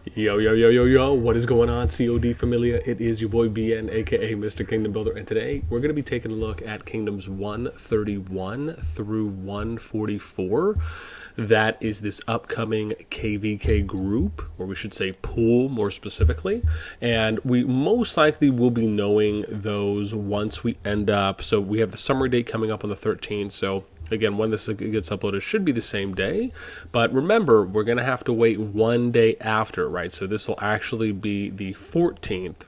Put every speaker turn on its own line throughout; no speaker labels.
Yo, yo, yo, yo, yo, what is going on, CoD Familia? It is your boy BN, aka Mr. Kingdom Builder, and today we're going to be taking a look at Kingdoms 131 through 144. That is this upcoming KvK group, or we should say pool more specifically, and we most likely will be knowing those once we end up. So we have the summary date coming up on the 13th, so again, when this gets uploaded should be the same day, but remember, we're going to have to wait one day after, right? So this will actually be the 14th.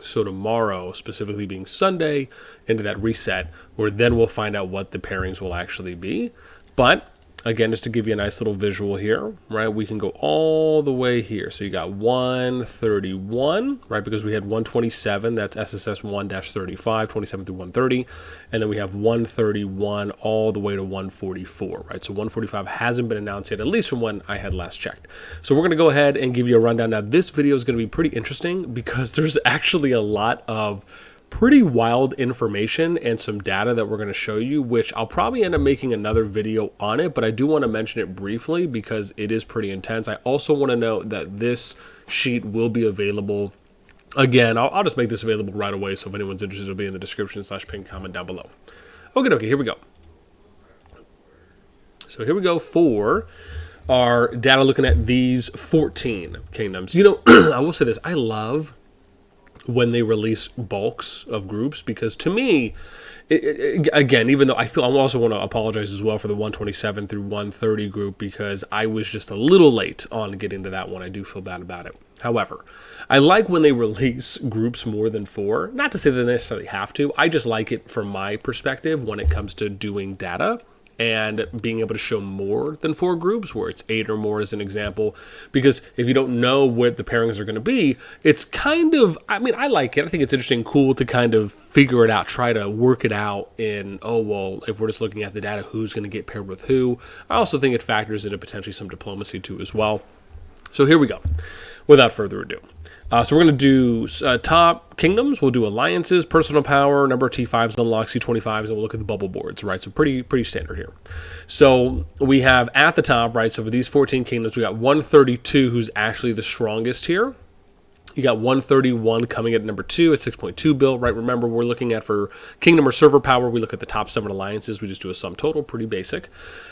So tomorrow, specifically being Sunday, into that reset, where then we'll find out what the pairings will actually be. But again, just to give you a nice little visual here, right, we can go all the way here. So you got 131, right, because we had 127, that's SSS 1-35, 27 through 130, and then we have 131 all the way to 144, right? So 145 hasn't been announced yet, at least from when I had last checked. So we're going to go ahead and give you a rundown. Now, this video is going to be pretty interesting because there's actually a lot of pretty wild information and some data that we're going to show you, which I'll probably end up making another video on it, but I do want to mention it briefly because it is pretty intense. I also want to note that this sheet will be available. Again, I'll just make this available right away, so if anyone's interested, it'll be in the description / pinned comment down below. Okay, here we go. So here we go for our data looking at these 14 kingdoms. You know, I will say this, I love when they release bulks of groups, because to me, again, even though I also want to apologize as well for the 127 through 130 group, because I was just a little late on getting to that one. I do feel bad about it. However, I like when they release groups more than 4. Not to say that they necessarily have to. I just like it from my perspective when it comes to doing data and being able to show more than 4 groups, where it's 8 or more as an example, because if you don't know what the pairings are going to be, it's kind of, I mean, I like it. I think it's interesting, cool to kind of figure it out, try to work it out in, oh, well, if we're just looking at the data, who's going to get paired with who. I also think it factors into potentially some diplomacy too as well. So here we go, without further ado. So we're going to do top kingdoms. We'll do alliances, personal power, number of T5s, unlock C25s, and we'll look at the bubble boards, right? So pretty standard here. So we have at the top, right? So for these 14 kingdoms, we got 132, who's actually the strongest here. You got 131 coming at number 2 at 6.2 bill, right? Remember, we're looking at for kingdom or server power, we look at the top 7 alliances. We just do a sum total, pretty basic.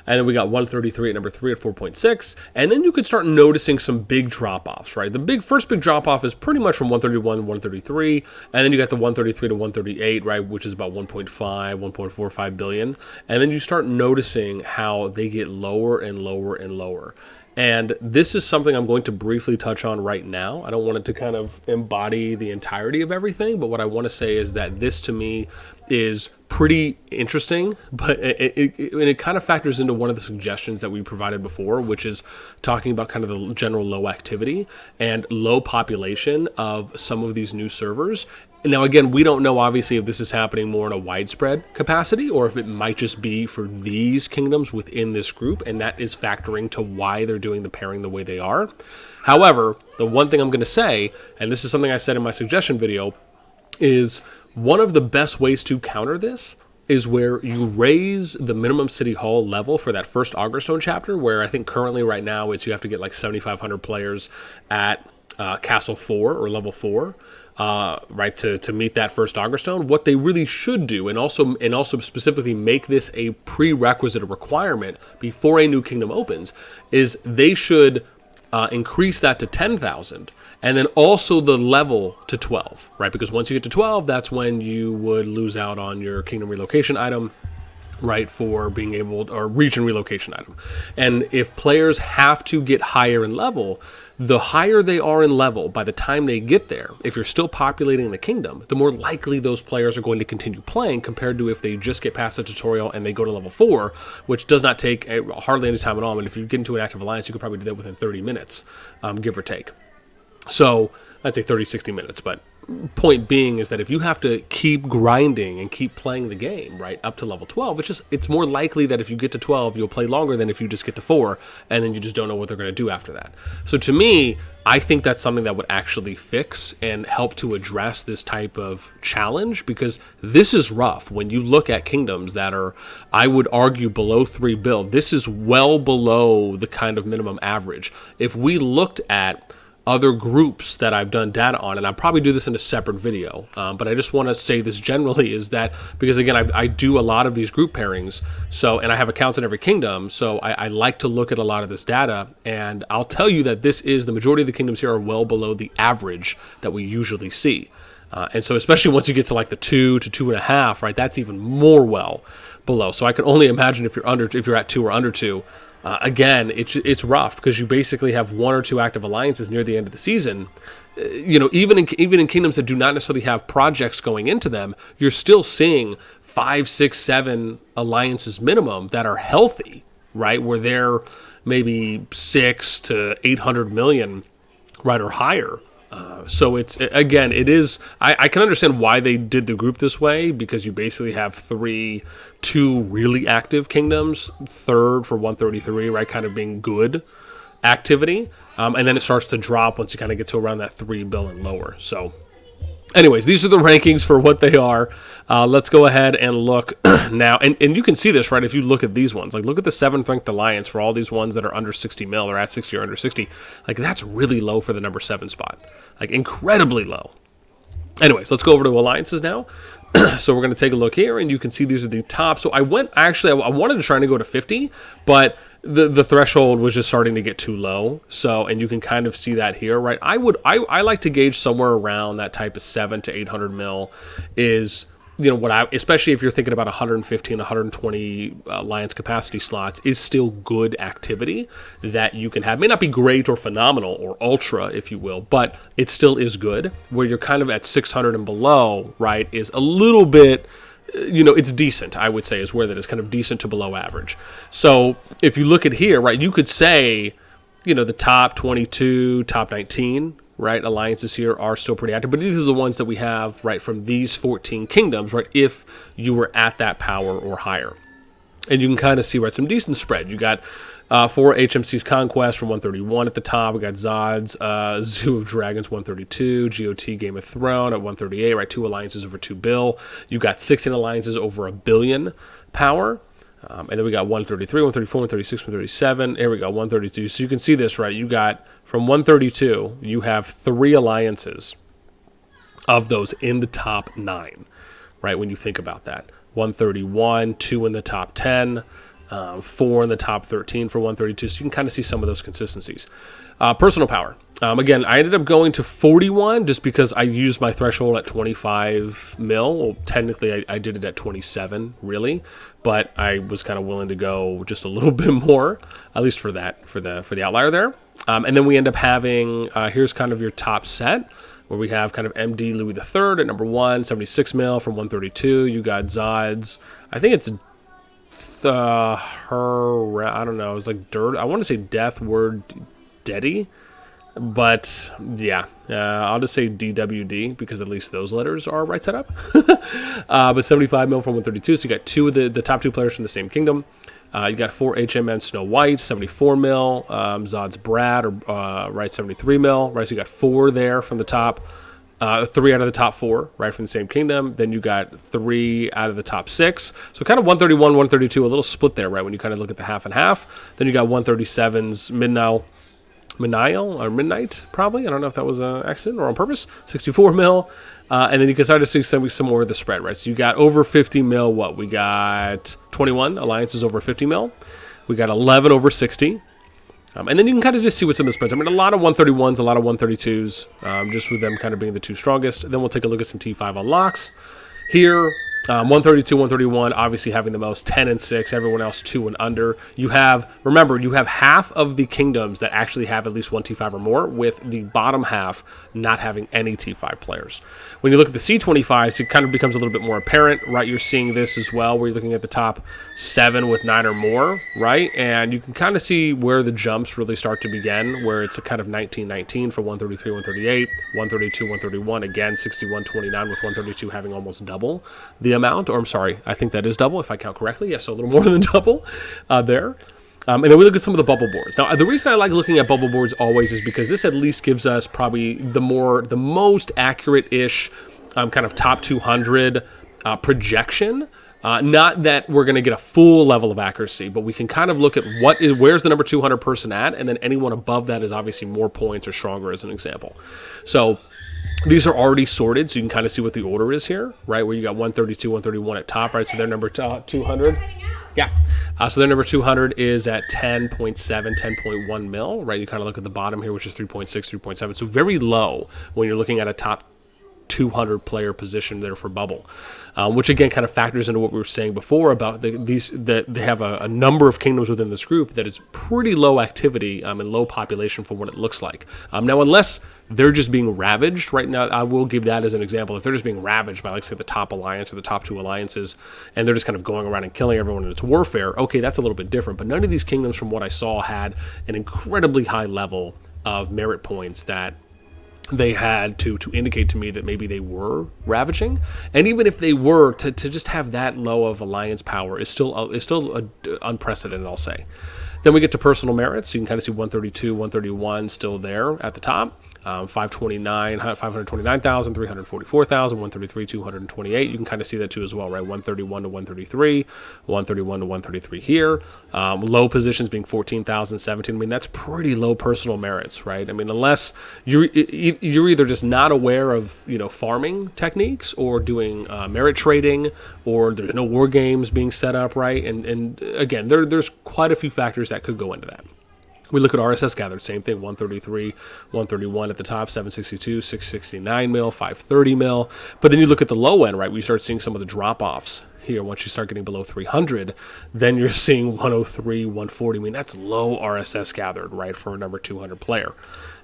And then we got 133 at number 3 at 4.6. And then you could start noticing some big drop-offs, right? The first big drop-off is pretty much from 131 to 133. And then you got the 133 to 138, right? Which is about 1.5, 1.45 billion. And then you start noticing how they get lower and lower and lower. And this is something I'm going to briefly touch on right now. I don't want it to kind of embody the entirety of everything, but what I want to say is that this to me is pretty interesting, but it kind of factors into one of the suggestions that we provided before, which is talking about kind of the general low activity and low population of some of these new servers. Now, again, we don't know, obviously, if this is happening more in a widespread capacity or if it might just be for these kingdoms within this group, and that is factoring to why they're doing the pairing the way they are. However, the one thing I'm going to say, and this is something I said in my suggestion video, is one of the best ways to counter this is where you raise the minimum city hall level for that first Augerstone chapter, where I think currently right now it's you have to get like 7,500 players at Castle 4 or level 4. Right, to meet that first Augerstone. What they really should do, and also specifically make this a prerequisite, a requirement before a new kingdom opens, is they should increase that to 10,000, and then also the level to 12, right? Because once you get to 12, that's when you would lose out on your kingdom relocation item, right, for being able to, or region relocation item. And if players have to get higher in level, the higher they are in level by the time they get there, if you're still populating the kingdom, the more likely those players are going to continue playing compared to if they just get past the tutorial and they go to level 4, which does not take hardly any time at all. And if you get into an active alliance, you could probably do that within 30 minutes, give or take. So I'd say 30, 60 minutes, but point being is that if you have to keep grinding and keep playing the game, right, up to level 12, it's more likely that if you get to 12, you'll play longer than if you just get to 4, and then you just don't know what they're going to do after that. So to me, I think that's something that would actually fix and help to address this type of challenge, because this is rough. When you look at kingdoms that are, I would argue, below 3 bill, this is well below the kind of minimum average. If we looked at other groups that I've done data on, and I'll probably do this in a separate video, but I just want to say this generally is that, because again, I do a lot of these group pairings, and I have accounts in every kingdom, so I like to look at a lot of this data, and I'll tell you that the majority of the kingdoms here are well below the average that we usually see. And so especially once you get to like the 2 to 2.5, right, that's even more well below. So I can only imagine if you're at 2 or under 2, again, it's rough, because you basically have 1 or 2 active alliances near the end of the season. Even in kingdoms that do not necessarily have projects going into them, you're still seeing 5, 6, 7 alliances minimum that are healthy, right? Where they're maybe 6 to 800 million, right, or higher. So it is. I can understand why they did the group this way, because you basically have 2 really active kingdoms, third for 133, right, kind of being good activity, and then it starts to drop once you kind of get to around that 3 bill and lower. So anyways, these are the rankings for what they are. Let's go ahead and look now. And you can see this, right, if you look at these ones. Like, look at the 7th ranked alliance for all these ones that are under 60 mil, or at 60 or under 60. Like, that's really low for the number 7 spot. Like, incredibly low. Anyways, let's go over to alliances now. So we're going to take a look here, and you can see these are the top. So I wanted to try to go to 50, but the threshold was just starting to get too low. So, and you can kind of see that here, right? I like to gauge somewhere around that type of 7 to 800 mil is, especially if you're thinking about 115, 120 alliance capacity slots, is still good activity that you can have. May not be great or phenomenal or ultra, if you will, but it still is good. Where you're kind of at 600 and below, right, is a little bit, it's decent, I would say, is where that is, kind of decent to below average. So if you look at here, right, you could say, the top 22, top 19, right, alliances here are still pretty active, but these are the ones that we have, right, from these 14 kingdoms, right, if you were at that power or higher. And you can kind of see, right, some decent spread. You got 4 HMC's Conquest from 131 at the top. We got Zod's Zoo of Dragons 132, GOT Game of Thrones at 138, right, 2 alliances over 2 bill. You got 16 alliances over 1 billion power. And then we got 133, 134, 136, 137. Here we go, 132. So you can see this, right? You got from 132, you have 3 alliances of those in the top 9, right? When you think about that, 131, 2 in the top 10, 4 in the top 13 for 132. So you can kind of see some of those consistencies. Personal power. Again, I ended up going to 41 just because I used my threshold at 25 mil. Well, technically, I did it at 27, really, but I was kind of willing to go just a little bit more, at least for the outlier there. And then we end up having here's kind of your top set, where we have kind of MD Louis III at number 1, 76 mil from 132. You got Zod's, I think it's I don't know, it's like dirt. I want to say Death Word Deddy, but yeah, I'll just say DWD because at least those letters are right set up. But 75 mil from 132, so you got 2 of the top 2 players from the same kingdom. You got 4 HMN Snow White, 74 mil, Zod's Brad, right, 73 mil, right, so you got 4 there from the top. 3 out of the top 4, right, from the same kingdom. Then you got 3 out of the top 6. So kind of 131, 132, a little split there, right, when you kind of look at the half and half. Then you got 137's Midnight, probably. I don't know if that was an accident or on purpose. 64 mil. And then you can start to see some more of the spread, right? So you got over 50 mil, we got 21 alliances over 50 mil. We got 11 over 60. And then you can kind of just see what some of the spreads. I mean, a lot of 131s, a lot of 132s, just with them kind of being the 2 strongest. Then we'll take a look at some T5 unlocks. Here, 132, 131, obviously having the most, 10 and 6, everyone else 2 and under. Remember, you have half of the kingdoms that actually have at least 1 T5 or more, with the bottom half not having any T5 players. When you look at the C25s, it kind of becomes a little bit more apparent, right? You're seeing this as well, where you're looking at the top 7 with 9 or more, right? And you can kind of see where the jumps really start to begin, where it's a kind of 19-19 for 133, 138, 132, 131, again, 61, 29, with 132 having almost double the amount, or I'm sorry, I think that is double if I count correctly. Yes, so a little more than double there. And then we look at some of the bubble boards. Now, the reason I like looking at bubble boards always is because this at least gives us probably the most accurate-ish kind of top 200 projection Not that we're going to get a full level of accuracy, but we can kind of look at where's the number 200 person at, and then anyone above that is obviously more points or stronger, as an example. So these are already sorted, so you can kind of see what the order is here, right? Where you got 132, 131 at top, right? So they're number 200. Yeah. So their number 200 is at 10.7, 10.1 mil, right? You kind of look at the bottom here, which is 3.6, 3.7. So very low when you're looking at a top 200 player position there for bubble, which again kind of factors into what we were saying before about that they have a number of kingdoms within this group that is pretty low activity and low population for what it looks like. Now, unless they're just being ravaged right now, I will give that as an example. If they're just being ravaged by, like, say, the top alliance or the top two alliances, and they're just kind of going around and killing everyone in its warfare, okay, that's a little bit different. But none of these kingdoms, from what I saw, had an incredibly high level of merit points that they had to indicate to me that maybe they were ravaging. And even if they were, to just have that low of alliance power is still unprecedented, I'll say. Then we get to personal merits. So you can kind of see 132, 131 still there at the top. 529,000, 344,000, 133, 228. You can kind of see that too as well, right? 131 to 133, 131 to 133 here. Low positions being 14,000, 17. I mean, that's pretty low personal merits, right? I mean, unless you're either just not aware of, farming techniques, or doing merit trading, or there's no war games being set up, right? And again, there's quite a few factors that could go into that. We look at RSS gathered, same thing, 133, 131 at the top, 762, 669 mil, 530 mil. But then you look at the low end, right? We start seeing some of the drop-offs here. Once you start getting below 300, then you're seeing 103, 140. I mean, that's low RSS gathered, right, for a number 200 player.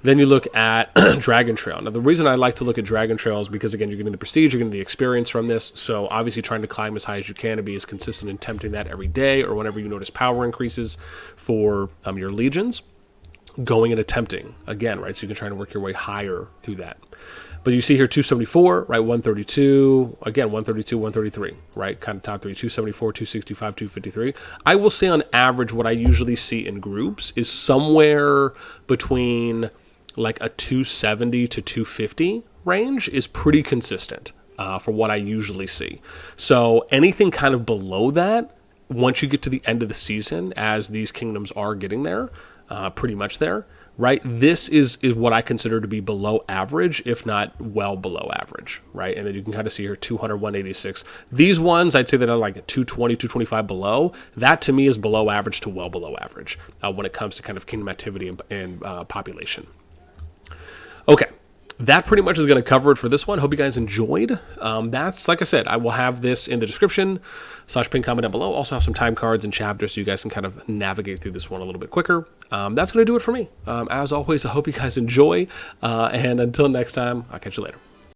Then you look at Dragon Trail. Now, the reason I like to look at Dragon Trail is because, again, you're getting the prestige, you're getting the experience from this. So obviously trying to climb as high as you can and be as consistent in attempting that every day, or whenever you notice power increases for your legions, going and attempting again, right? So you can try to work your way higher through that. But you see here 274, right? 132, again, 132, 133, right? Kind of top three, 274, 265, 253. I will say on average, what I usually see in groups is somewhere between like a 270 to 250 range is pretty consistent for what I usually see. So anything kind of below that, once you get to the end of the season, as these kingdoms are getting there, pretty much there, right? This is what I consider to be below average, if not well below average, right? And then you can kind of see here 200, 186. These ones, I'd say that are like 220, 225 below. That to me is below average to well below average when it comes to kind of kingdom activity and population. Okay. That pretty much is going to cover it for this one. Hope you guys enjoyed. That's, like I said, I will have this in the description / pin comment down below. Also have some time cards and chapters so you guys can kind of navigate through this one a little bit quicker. That's going to do it for me. As always, I hope you guys enjoy. And until next time, I'll catch you later.